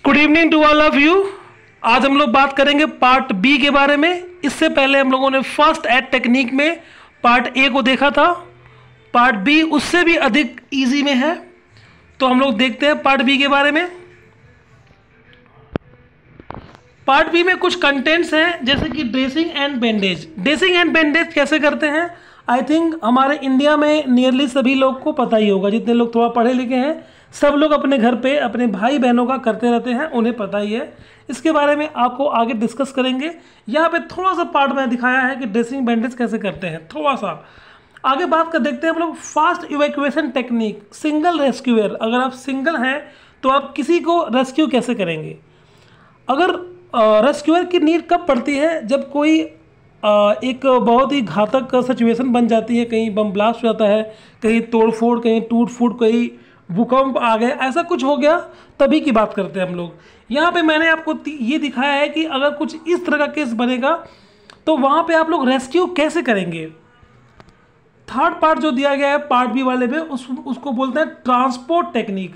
Good evening to all of you. आज हम लोग बात करेंगे पार्ट बी के बारे में। इससे पहले हम लोगों ने फर्स्ट एड टेक्निक में पार्ट ए को देखा था। पार्ट बी उससे भी अधिक इजी में है, तो हम लोग देखते हैं पार्ट बी के बारे में। पार्ट बी में कुछ कंटेंट्स हैं, जैसे कि dressing and bandage. Dressing and bandage कैसे करते हैं, आई थिंक हमारे इंडिया में नियरली सभी लोग को पता ही होगा। जितने लोग थोड़ा पढ़े लिखे हैं, सब लोग अपने घर पे अपने भाई बहनों का करते रहते हैं, उन्हें पता ही है। इसके बारे में आपको आगे डिस्कस करेंगे। यहाँ पे थोड़ा सा पार्ट में दिखाया है कि ड्रेसिंग बैंडेज कैसे करते हैं। थोड़ा सा आगे बात कर देखते हैं हम लोग। Fast evacuation technique, single rescuer. अगर आप सिंगल हैं तो आप किसी को रेस्क्यू कैसे करेंगे। अगर रेस्क्यूअर की नीड कब पड़ती है, जब कोई एक बहुत ही घातक सिचुएशन बन जाती है, कहीं बम ब्लास्ट हो जाता है, कहीं तोड़फोड़, कहीं टूट फूट, कहीं भूकंप आ गए, ऐसा कुछ हो गया, तभी की बात करते हैं हम लोग। यहाँ पे मैंने आपको ये दिखाया है कि अगर कुछ इस तरह का केस बनेगा तो वहाँ पे आप लोग रेस्क्यू कैसे करेंगे। थर्ड पार्ट जो दिया गया है पार्ट बी वाले में, उसको बोलते हैं ट्रांसपोर्ट टेक्निक।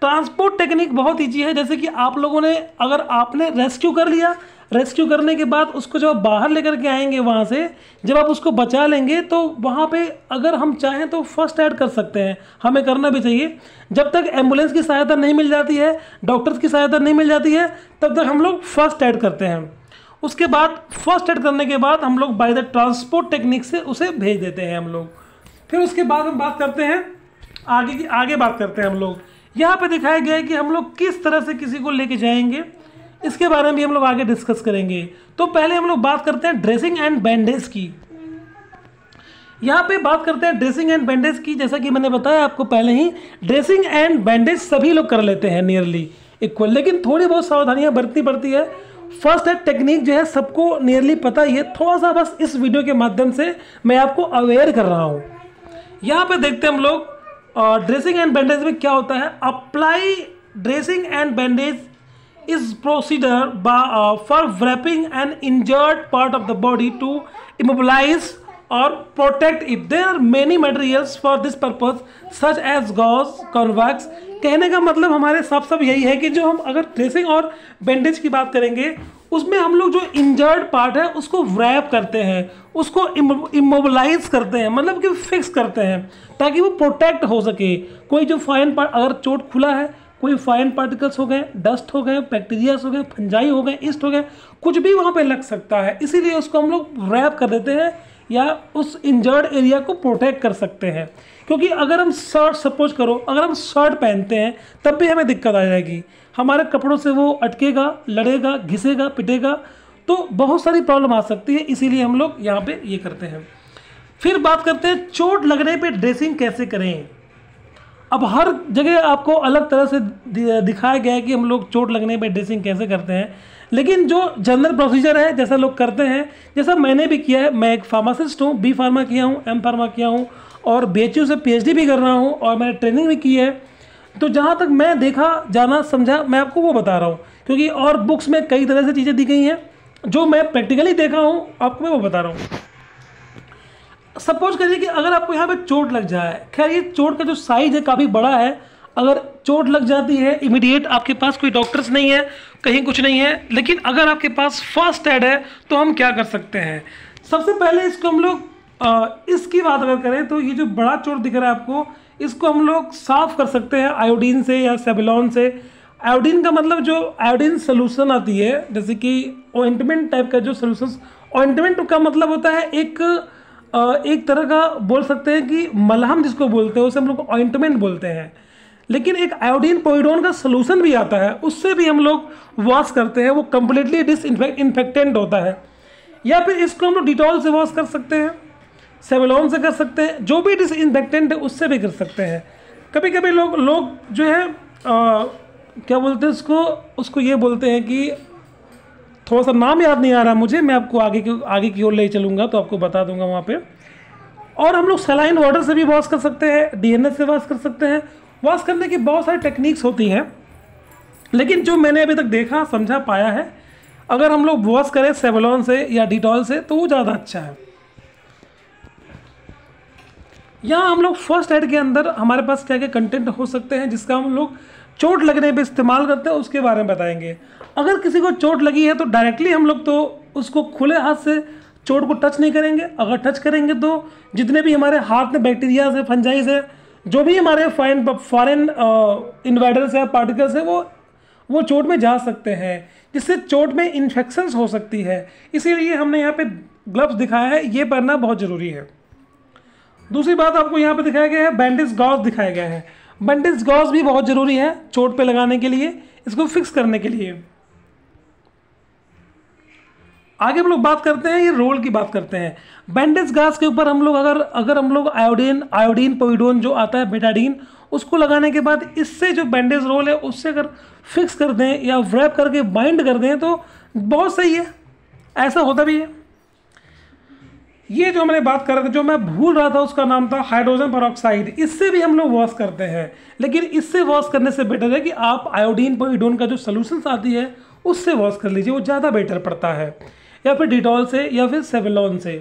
ट्रांसपोर्ट टेक्निक बहुत ईजी है। जैसे कि आप लोगों ने, अगर आपने रेस्क्यू कर लिया, रेस्क्यू करने के बाद उसको जब आप बाहर लेकर के आएंगे, वहाँ से जब आप उसको बचा लेंगे, तो वहाँ पे अगर हम चाहें तो फर्स्ट एड कर सकते हैं। हमें करना भी चाहिए। जब तक एम्बुलेंस की सहायता नहीं मिल जाती है, डॉक्टर्स की सहायता नहीं मिल जाती है, तब तक हम लोग फर्स्ट एड करते हैं। उसके बाद फर्स्ट एड करने के बाद हम लोग बाय द ट्रांसपोर्ट टेक्निक से उसे भेज देते हैं हम लोग। फिर उसके बाद हम बात करते हैं आगे बात करते हैं हम लोग। यहाँ पे दिखाया गया है कि हम लोग किस तरह से किसी को लेके जाएंगे, इसके बारे में भी हम लोग आगे डिस्कस करेंगे। तो पहले हम लोग बात करते हैं ड्रेसिंग एंड बैंडेज की। यहाँ पे बात करते हैं ड्रेसिंग एंड बैंडेज की। जैसा कि मैंने बताया आपको पहले ही, ड्रेसिंग एंड बैंडेज सभी लोग कर लेते हैं नियरली इक्वल, लेकिन थोड़ी बहुत सावधानियां बरतनी पड़ती है। फर्स्ट एड टेक्निक जो है सबको नियरली पता ही है, थोड़ा सा बस इस वीडियो के माध्यम से मैं आपको अवेयर कर रहा हूँ। यहाँ पे देखते हैं हम लोग ड्रेसिंग एंड बैंडेज में क्या होता है। Apply dressing and bandage is procedure for wrapping an injured part of the body to immobilize or protect it. There are many materials for this purpose such as gauze, convex. कहने का मतलब हमारे सब यही है कि जो हम अगर ड्रेसिंग और बैंडेज की बात करेंगे, उसमें हम लोग जो इंजर्ड पार्ट है उसको रैप करते हैं, उसको इमोबलाइज करते हैं, मतलब कि फिक्स करते हैं ताकि वो प्रोटेक्ट हो सके। कोई जो फाइन पार्ट, अगर चोट खुला है, कोई फाइन पार्टिकल्स हो गए, डस्ट हो गए, बैक्टीरियाज हो गए, फंजाई हो गए, ईस्ट हो गए, कुछ भी वहाँ पे लग सकता है। इसीलिए उसको हम लोग रैप कर देते हैं या उस इंजर्ड एरिया को प्रोटेक्ट कर सकते हैं। क्योंकि अगर हम शर्ट, सपोज करो अगर हम शर्ट पहनते हैं तब भी हमें दिक्कत आ जाएगी, हमारे कपड़ों से वो अटकेगा, लड़ेगा, घिसेगा, पिटेगा, तो बहुत सारी प्रॉब्लम आ सकती है। इसीलिए हम लोग यहाँ पे ये करते हैं। फिर बात करते हैं चोट लगने पे ड्रेसिंग कैसे करें। अब हर जगह आपको अलग तरह से दिखाया गया है कि हम लोग चोट लगने पे ड्रेसिंग कैसे करते हैं, लेकिन जो जनरल प्रोसीजर है, जैसा लोग करते हैं, जैसा मैंने भी किया है। मैं एक फार्मासिस्ट हूँ, बी फार्मा किया हूँ, एम फार्मा किया हूँ और BHU से PhD भी कर रहा हूँ और मैंने ट्रेनिंग भी की है। तो जहाँ तक मैं देखा, जाना, समझा, मैं आपको वो बता रहा हूँ। क्योंकि और बुक्स में कई तरह से चीज़ें दी गई हैं, जो मैं प्रैक्टिकली देखा हूँ आपको मैं वो बता रहा हूँ। सपोज करिए कि अगर आपको यहाँ पे चोट लग जाए, खैर ये चोट का जो साइज है काफ़ी बड़ा है। अगर चोट लग जाती है इमीडिएट, आपके पास कोई डॉक्टर्स नहीं है, कहीं कुछ नहीं है, लेकिन अगर आपके पास फर्स्ट एड है तो हम क्या कर सकते हैं। सबसे पहले इसको हम लोग इसकी बात अगर करें तो ये जो बड़ा चोट दिख रहा है आपको, इसको हम लोग साफ़ कर सकते हैं आयोडीन से या सेवलॉन से। आयोडीन का मतलब जो आयोडीन सोल्यूशन आती है, जैसे कि ऑइंटमेंट टाइप का जो सोल्यूशन, ऑइंटमेंट का मतलब होता है एक तरह का बोल सकते हैं कि मलहम जिसको बोलते हैं, उसे हम लोग ऑइंटमेंट बोलते हैं। लेकिन एक आयोडीन पोइडोन का सोल्यूशन भी आता है, उससे भी हम लोग वॉश करते हैं, वो कम्प्लीटली डिसइंफेक्टेंट होता है। या फिर इसको हम लोग डिटॉल से वॉश कर सकते हैं, सेवलॉन से कर सकते हैं, जो भी डिसइंफेक्टेंट है उससे भी कर सकते हैं। कभी कभी लोग जो है क्या बोलते हैं उसको ये बोलते हैं कि, थोड़ा सा नाम याद नहीं आ रहा मुझे, मैं आपको आगे की ओर ले चलूँगा तो आपको बता दूंगा वहाँ पे। और हम लोग सलाइन वाटर से भी वॉश कर सकते हैं, DNS से वॉश कर सकते हैं। वॉश करने की बहुत सारी टेक्निक्स होती हैं, लेकिन जो मैंने अभी तक देखा, समझा, पाया है, अगर हम लोग वॉश करें सेवलॉन से या डिटॉल से तो वो ज़्यादा अच्छा है। यहाँ हम लोग फर्स्ट एड के अंदर हमारे पास क्या क्या कंटेंट हो सकते हैं जिसका हम लोग चोट लगने पे इस्तेमाल करते हैं उसके बारे में बताएंगे। अगर किसी को चोट लगी है तो डायरेक्टली हम लोग तो उसको खुले हाथ से चोट को टच नहीं करेंगे। अगर टच करेंगे तो जितने भी हमारे हाथ में बैक्टीरियाज है, फंजाइज है, जो भी हमारे फॉरेन इन्वाइडर्स है, पार्टिकल्स है, वो चोट में जा सकते हैं, जिससे चोट में इन्फेक्शंस हो सकती है। इसीलिए हमने यहाँ पे ग्लव्स दिखाया है, ये पहनना बहुत ज़रूरी है। दूसरी बात आपको यहाँ पे दिखाया गया है बैंडेज गॉज दिखाया गया है। बैंडेज गॉज भी बहुत ज़रूरी है चोट पे लगाने के लिए, इसको फिक्स करने के लिए। आगे हम लोग बात करते हैं, ये रोल की बात करते हैं। बैंडेज गॉज के ऊपर हम लोग अगर हम लोग आयोडीन पोविडोन जो आता है, बेटाडीन, उसको लगाने के बाद इससे जो बैंडेज रोल है उससे अगर फिक्स कर दें या व्रैप करके बाइंड कर दें तो बहुत सही है। ऐसा होता भी है। ये जो मैंने बात कर रहा था, जो मैं भूल रहा था, उसका नाम था हाइड्रोजन पेरोक्साइड। इससे भी हम लोग वॉश करते हैं, लेकिन इससे वॉश करने से बेटर है कि आप आयोडीन पोविडोन का जो सोल्यूशंस आती है उससे वॉश कर लीजिए, वो ज़्यादा बेटर पड़ता है, या फिर डिटॉल से या फिर सेवलॉन से।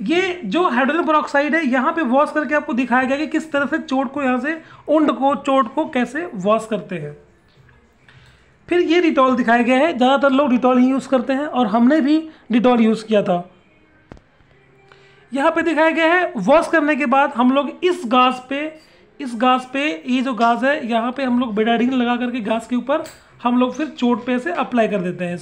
ये जो हाइड्रोजन पेरोक्साइड है यहाँ पे वॉश करके आपको दिखाया गया कि किस तरह से चोट को, यहाँ से चोट को कैसे वॉश करते हैं। फिर ये डिटॉल दिखाया गया है। ज़्यादातर लोग डिटॉल ही यूज़ करते हैं और हमने भी डिटॉल यूज़ किया था। यहाँ पे दिखाया गया है वॉश करने के बाद हम लोग इस गाज पे ये जो गाज है यहाँ पे हम लोग बेटाडीन लगा करके गाज के ऊपर हम लोग फिर चोट पे से अप्लाई कर देते हैं।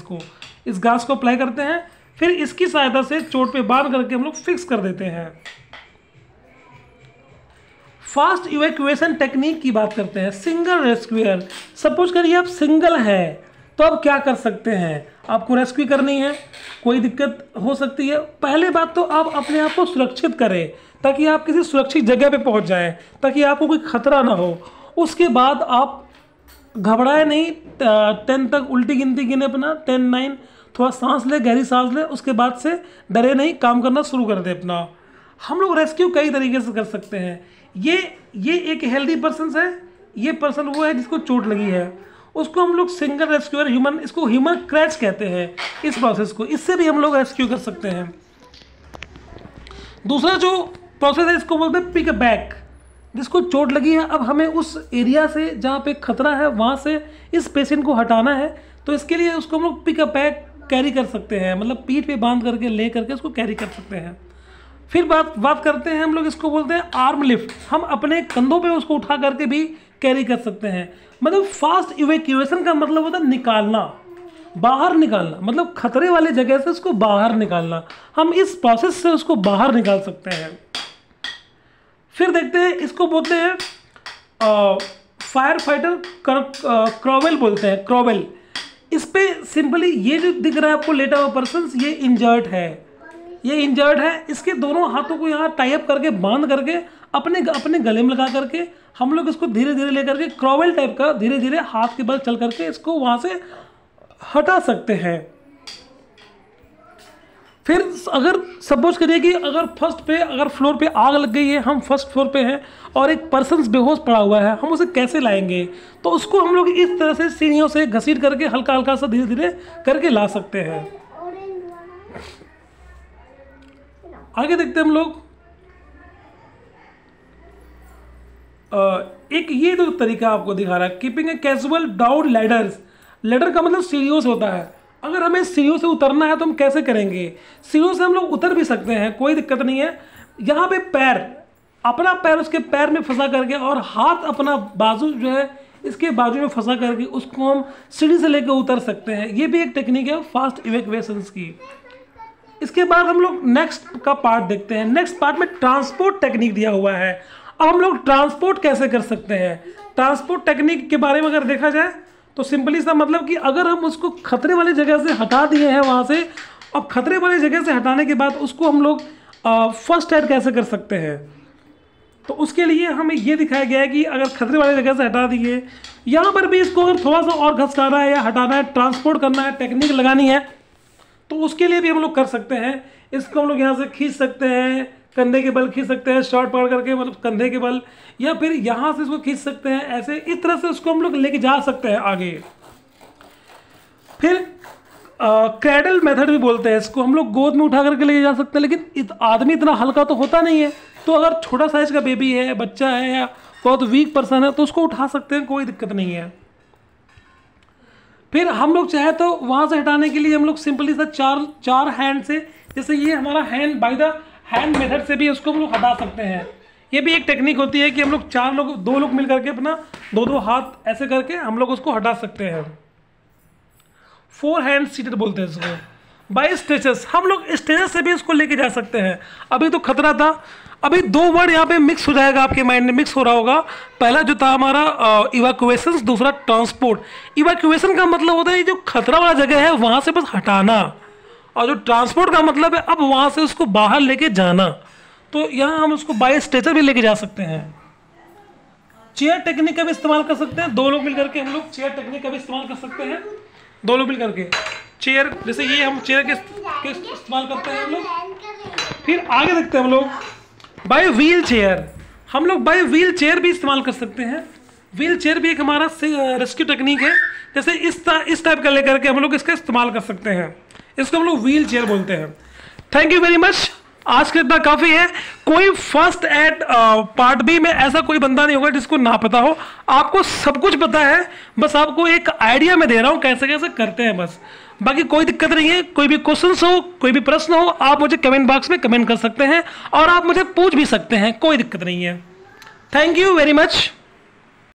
इस गाज को अप्लाई करते हैं, फिर इसकी सहायता से चोट पे बांध करके हम लोग फिक्स कर देते हैं। फास्ट इवैक्यूएशन टेक्निक की बात करते हैं। सिंगल रेस्क्यूअर, सपोज करिए आप सिंगल हैं तो आप क्या कर सकते हैं, आपको रेस्क्यू करनी है, कोई दिक्कत हो सकती है। पहले बात तो आप अपने आप को सुरक्षित करें ताकि आप किसी सुरक्षित जगह पे पहुंच जाएं, ताकि आपको कोई खतरा ना हो। उसके बाद आप घबराए नहीं, 10 तक उल्टी गिनती गिने अपना 10, 9, थोड़ा सांस ले, गहरी सांस ले, उसके बाद से डरे नहीं, काम करना शुरू कर दे अपना। हम लोग रेस्क्यू कई तरीके से कर सकते हैं। ये एक हेल्दी पर्सन है, ये पर्सन वो है जिसको चोट लगी है, उसको हम लोग सिंगल रेस्क्यूअर इसको ह्यूमन क्रैच कहते हैं इस प्रोसेस को, इससे भी हम लोग रेस्क्यू कर सकते हैं। दूसरा जो प्रोसेस है इसको बोलते हैं पिक बैक। जिसको चोट लगी है, अब हमें उस एरिया से जहाँ पे खतरा है वहाँ से इस पेशेंट को हटाना है, तो इसके लिए उसको हम लोग पिक बैक कैरी कर सकते हैं, मतलब पीठ पे बांध करके ले करके उसको कैरी कर सकते हैं। फिर बात करते हैं हम लोग, इसको बोलते हैं आर्म लिफ्ट। हम अपने कंधों पे उसको उठा करके भी कैरी कर सकते हैं। मतलब फास्ट इवैक्यूएशन का मतलब होता है निकालना, बाहर निकालना, मतलब खतरे वाले जगह से उसको बाहर निकालना। हम इस प्रोसेस से उसको बाहर निकाल सकते हैं। फिर देखते हैं, इसको बोलते हैं फायर फाइटर क्रॉवेल बोलते हैं, क्रॉवेल। इस पे सिंपली ये जो दिख रहा है आपको लेटा हुआ पर्सन, ये इंजर्ड है, इसके दोनों हाथों को यहाँ टाई अप करके बांध करके अपने गले में लगा करके हम लोग इसको धीरे धीरे लेकर के क्रॉवेल टाइप का धीरे धीरे हाथ के बल चल करके इसको वहाँ से हटा सकते हैं। फिर अगर सपोज करिए कि अगर फ्लोर पे आग लग गई है, हम फर्स्ट फ्लोर पे हैं और एक पर्सन बेहोश पड़ा हुआ है, हम उसे कैसे लाएंगे, तो उसको हम लोग इस तरह से सीढ़ियों से घसीट करके हल्का हल्का सा धीरे धीरे करके ला सकते हैं। आगे देखते हैं हम लोग, एक ये दो तरीका आपको दिखा रहा है, keeping a casual down ladders. Ladder का मतलब सीढ़ियों से होता है। अगर हमें सीढ़ियों से उतरना है तो हम कैसे करेंगे, सीढ़ियों से हम लोग उतर भी सकते हैं, कोई दिक्कत नहीं है। यहाँ पे अपना पैर उसके पैर में फंसा करके और हाथ अपना बाजू जो है इसके बाजू में फंसा करके उसको हम सीढ़ी से लेकर उतर सकते हैं। ये भी एक टेक्निक है फास्ट इवैक्यूएशंस की। इसके बाद हम लोग नेक्स्ट का पार्ट देखते हैं। नेक्स्ट पार्ट में ट्रांसपोर्ट टेक्निक दिया हुआ है। अब हम लोग ट्रांसपोर्ट कैसे कर सकते हैं। ट्रांसपोर्ट टेक्निक के बारे में अगर देखा जाए तो सिंपली सा मतलब कि अगर हम उसको खतरे वाली जगह से हटा दिए हैं वहाँ से, अब खतरे वाली जगह से हटाने के बाद उसको हम लोग फर्स्ट एड कैसे कर सकते हैं, तो उसके लिए हमें ये दिखाया गया है कि अगर खतरे वाली जगह से हटा दिए, यहाँ पर भी इसको अगर थोड़ा सा और घसकाना है या हटाना है, ट्रांसपोर्ट करना है, टेक्निक लगानी है, तो उसके लिए भी हम लोग कर सकते हैं। इसको हम लोग यहाँ से खींच सकते हैं, कंधे के बल खींच सकते हैं, शॉर्ट पकड़ करके मतलब कंधे के बल, या फिर यहाँ से इसको खींच सकते हैं, ऐसे इस तरह से उसको हम लोग लेके जा सकते हैं आगे। फिर क्रैडल मेथड भी बोलते हैं इसको, हम लोग गोद में उठा करके लेके जा सकते हैं, लेकिन आदमी इतना हल्का तो होता नहीं है, तो अगर छोटा साइज का बेबी है, बच्चा है, या बहुत वीक पर्सन है तो उसको उठा सकते हैं, कोई दिक्कत नहीं है। फिर हम लोग चाहे तो वहाँ से हटाने के लिए हम लोग सिंपली सा चार हैंड से, जैसे ये हमारा hand by the hand method से भी उसको हम लोग हटा सकते हैं। ये भी एक टेक्निक होती है कि हम लोग 4 लोग 2 लोग मिल करके अपना 2 हाथ ऐसे करके हम लोग उसको हटा सकते हैं। 4 हैंड सीटेड बोलते हैं इसको। बाय स्ट्रेचेस, हम लोग स्ट्रेचेस से भी इसको लेके जा सकते हैं। अभी तो खतरा था, अभी 2 वर्ड यहाँ पे मिक्स हो जाएगा, आपके माइंड में मिक्स हो रहा होगा। पहला जो था हमारा इवैक्यूएशन, दूसरा ट्रांसपोर्ट। इवैक्यूएशन का मतलब होता है जो खतरा वाला जगह है वहाँ से बस हटाना, और जो ट्रांसपोर्ट का मतलब है अब वहाँ से उसको बाहर लेके जाना। तो यहाँ हम उसको बाय स्ट्रेचर भी लेके जा सकते हैं। चेयर टेक्निक का भी इस्तेमाल कर सकते हैं, 2 लोग मिल करके हम लोग चेयर टेक्निक का भी इस्तेमाल कर सकते हैं। 2 लोग मिल करके चेयर, जैसे ये हम चेयर के इस्तेमाल करते हैं हम लोग। फिर आगे देखते हैं हम लोग बाय व्हील चेयर। हम लोग बाय व्हील चेयर भी इस्तेमाल कर सकते हैं। व्हील चेयर भी एक हमारा रेस्क्यू टेक्निक है। जैसे इस टाइप का लेकर के हम लोग इसका इस्तेमाल कर सकते हैं, इसको हम लोग व्हील चेयर बोलते हैं। थैंक यू वेरी मच, आज के इतना काफ़ी है। कोई फर्स्ट एड पार्ट बी में ऐसा कोई बंदा नहीं होगा जिसको ना पता हो, आपको सब कुछ पता है, बस आपको एक आइडिया में दे रहा हूँ कैसे कैसे करते हैं बस। बाकी कोई दिक्कत नहीं है। कोई भी क्वेश्चंस हो, कोई भी प्रश्न हो, आप मुझे कमेंट बॉक्स में कमेंट कर सकते हैं और आप मुझे पूछ भी सकते हैं, कोई दिक्कत नहीं है। Thank you very much.